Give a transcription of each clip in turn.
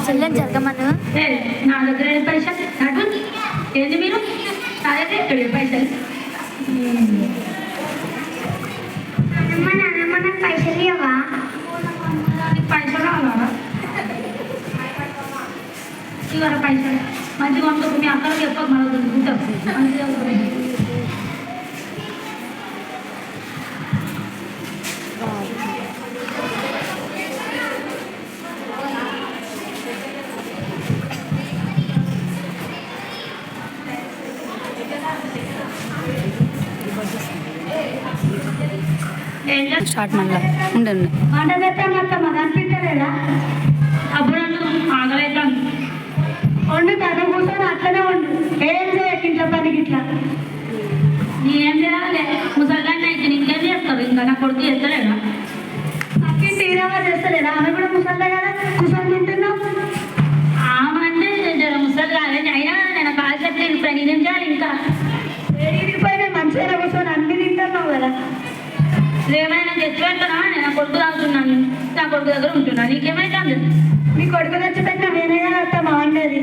చెల్లెని జరగమను. నా దగ్గర పైసలు అటు ఏంది మీరు అదే ఇక్కడ పైసలు నాన్నమ్మ నాకు పైసలు ఇవ్వవా? పైసలు కావాలా ఇవాళ పైసలు మంచిగా ఉంటుంది. మీ అక్కడికి చెప్పక మనం దొరుకుతాం మంచిగా ఉంటుంది. స్టార్ట్ మళ్ళీ ఉండండి. వంట చేస్తే మొత్తం అది అనిపించలేదా? అప్పుడు ఆగలేతాను వండు తను కూర్చొని అట్లనే వండు. ఏం చేయకు ఇంట్లో పనికి ఇట్లా నేనేం చేయాలి? ముసల్దాన్ని అయితే ఇంకేం చేస్తారు? ఇంకా నా కొడుకు చేస్తలేడా? అక్కి తీరాగా చేస్తలేదా? ఆమె కూడా ముసల్దా కదా కూర్చొని తింటున్నావు. ఆమె అంటే ముసలి కాదే అయినా నేను కాలు చెప్తే ఇప్పుడు నేనేం చేయాలి? ఇంకా వేడిపోయినా మంచిగా కూర్చొని అన్ని తింటున్నావు కదా. ఏమైనా తెచ్చిపెడతానా? నేను నా కొడుకు తాగుతున్నాను, నా కొడుకు దగ్గర ఉంటున్నాను. నీకేమైతుంది? నీ కొడుకు తెచ్చిపెట్టినా నేనే కదా బాగుండేది.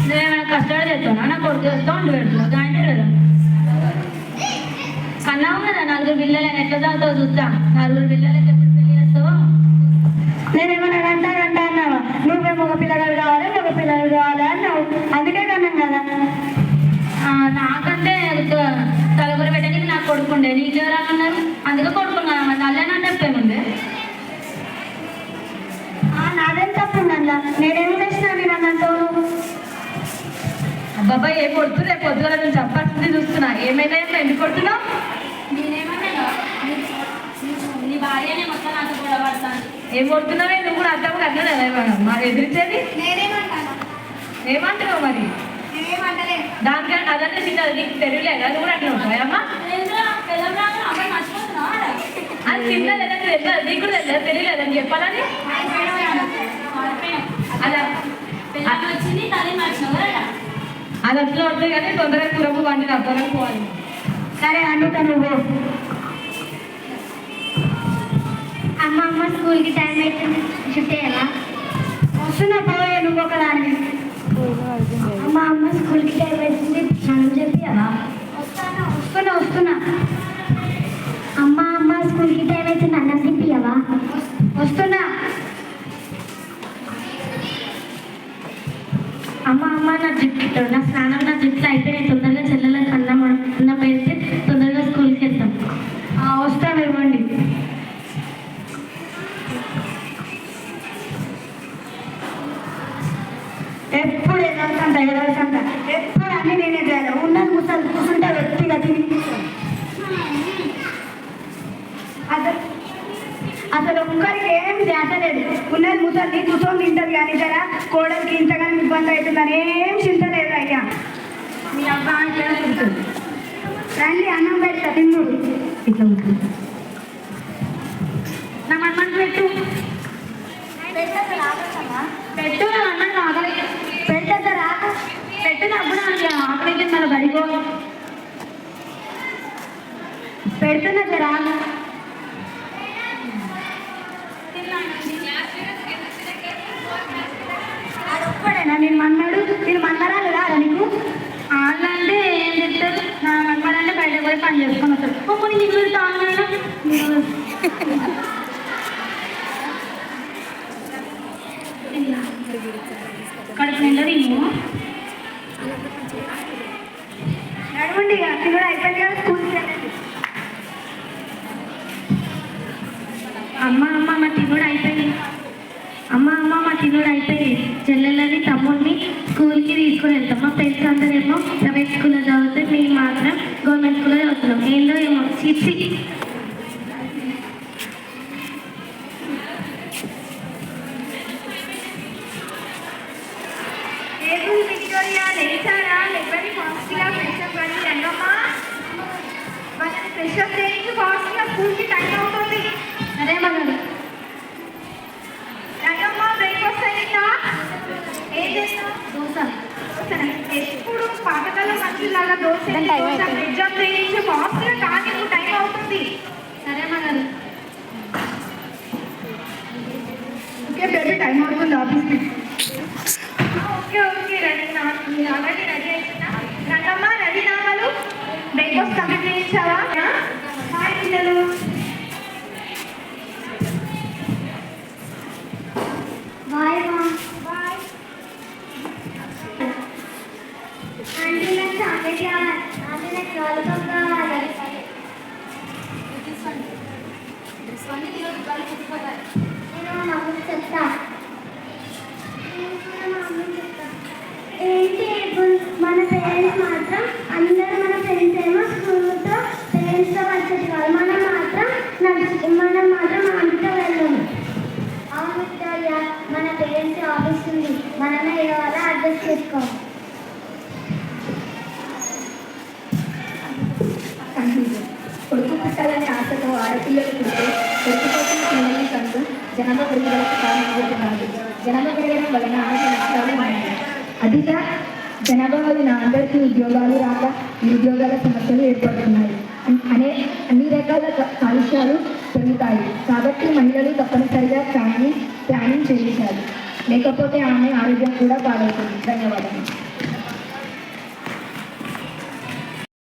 నువ్వేమైనా కష్టాలు చేస్తానా? నా కొడుకు చేస్తా ఉండి పెడుతున్నావు దాంట్లో కదా కన్నావు కదా. 4 పిల్లలు ఎట్లా తాగుతావు చూస్తా. 4 పిల్లలకి ఎప్పుడు పెళ్లి చేస్తావు? నేనేమన్నా గంట అన్నావా? నువ్వే మగ పిల్లలు కావాలి మగ పిల్లలు కావాలి అన్నావు. అందుకే కన్నాం కదా. నాకంటే తలపొర పెట్టడానికి నాకు కొడుకుండే. నీకెవరు అన్నారు? అందుకే కొడుకున్నాను. మరి అల్లనే చెప్పేముందే. నాదేం తప్పుందల్లా. నేనేమి చేసినా నేను అన్నట్టు అబ్బాబా ఏం కొడుతు రేపు పొద్దుగా నేను చెప్పాల్సింది చూస్తున్నా. ఏమైనా ఎందుకు కొడుతున్నావు? నేనేమన్నా నీ భార్యనే మొత్తం నాకు కూడా పడతాను. ఏం కొడుతున్నావే? నువ్వు కూడా అర్థం కూడా అన్నదా మరి ఎదిరించేది? నేనేమంటాను? ఏమంటున్నావు మరి? దానికంటే అదంటే చిన్నది. నీకు తెలియలేదా? నువ్వు కూడా అట్లా ఉంటాయమ్మా. అది చిన్నది తెలియదు. నీకు కూడా తెలియదు. తెలియలేదని చెప్పాలని అది అట్లా వస్తుంది కానీ తొందరగా కూరపు వండి అర్థంగా పోవాలి. సరే అన్నుతా నువ్వు. అమ్మ స్కూల్కి టైం అవుతుంది, షిఫ్ట్ అయ్యాలా? వస్తున్నా పోయే నువ్వు ఒకదాన్ని. అమ్మ స్కూల్కి టైం అవుతుంది, స్నానం చెప్పియాలా? వస్తున్నా. అమ్మ స్కూల్కి టైం అవుతుంది, అన్నం తిప్పియావా? వస్తున్నా. అమ్మ నా జిప్టు నా స్నానం నా జిప్లు అయిపోయినాయి. తొందరగా చెల్లెలకు అన్నం వేస్తే తొందరగా స్కూల్కి వెళ్తాం. వస్తాను ఇవ్వండి. ఎప్పుడు ఏదంతా ఎగదాల్సంట. ఎప్పుడు అన్నీ నేనే చేయాలి. ఉన్నది కూర్చుంటే వ్యక్తిగా తిని అసలు ఒక్కరికి ఏం చేతలేదు. ఉన్నది ముసలి కూర్చొని తింటది కానీ కదా కోడలికి ఇంతగానే ఇబ్బంది అవుతుందని ఏం చింతలేదు. అయ్యా మీ అబ్బాయి కూర్చుంది. రండి అన్నం పెడతా తిన్నుడు. ఇట్లా ఉంటుంది. నా మన్మని పెట్టు అన్నం ఆకలి పెట్టరా? పెట్టినప్పుడు ఆకలికి మన బడిగో పెడుతున్నా జరా. ఒక్కడేనా నేను మన్నాడు? నేను మన్నరాలు రాదా నీకు? వాళ్ళంటే ఏం చెప్తారు? నా మన్మడంటే బయటకు పోయి పని చేసుకొని వస్తారు. ఒక్కని నీకు తాను కడుపు నిండా తిను. నడవండి తినడం అయిపోయింది కదా స్కూల్కి వెళ్ళండి. అమ్మ మా తినుడు అయిపోయింది. మా తినుడు అయిపోయింది. చెల్లెలని తమ్ముడిని స్కూల్కి తీసుకుని వెళ్తాం. మా ఫ్రెండ్స్ అందరేమో ప్రైవేట్ స్కూల్లో చదివితే మేము మాత్రం గవర్నమెంట్ స్కూల్లో చదువుతున్నాం. ఏందో ఏమో చిచ్చి. స్కూల్కి టైం అవుతుంది. సరే మన్నాడు. బ్రేక్ఫాస్ట్ అయిందా? ఏం చేస్తావు? దోశ. ఎప్పుడు పాతకాలం మనుషులాగా దోశ ఎగ్జామ్ చేయించి ఫాస్ట్గా కానీ నువ్వు టైం అవుతుంది. సరే మన్నాడు. ఓకే ఏ బేబీ టైం అవుతుంది ఆఫీస్కి. ఓకే ఓకే రెడీ మీరు ఆల్రెడీ రెడీ అవుతుందా? రంగమ్మ రెడీ నావలు బ్రేక్ఫాస్ట్ కంప్లీట్ చేయించావా? హాయ్ పిల్లలు. బాయ్ మా బాయ్. ఆంటీ నాకు చాక్లెట్ కావాలి. ఆంటీ నాకు లాలీపాప్ కావాలి. నేను మా మమ్మీకి చెప్తా. ఏంటి మన పేరెంట్స్ మాత్రం అందరూ మన ఫ్రెండ్స్ ఏమో స్కూల్తో పేరెంట్స్తో వచ్చేది కాదు. మనం మాత్రం ఆంటీతో వెళ్ళాము. అవును విక్టోరియా, మన పేరెంట్స్ ఆఫీస్ ఉంది, మనమే ఏదో వల్ల అడ్జస్ట్ చేసుకోవాలి. కొడుకు పుట్టాలనే ఆశతో ఆడపిల్లలు పుడితే కొడుకుపోతున్న పిల్లల్ని కంటూ జనాభా పెరుగుదలకు కారణమవుతున్నారు. జనాభా పెరగడం వలన అనేక నష్టాలు ఉన్నాయి. అధిక జనాభా వలన అందరికీ ఉద్యోగాలు రాక నిరుద్యోగాల సమస్యలు ఏర్పడుతున్నాయి. అన్ని రకాల కాలుష్యాలు పెరుగుతాయి. కాబట్టి మహిళలు తప్పనిసరిగా ప్లానింగ్ చేయించాలి, లేకపోతే ఆమె ఆరోగ్యం కూడా పాడవుతుంది. ధన్యవాదాలు.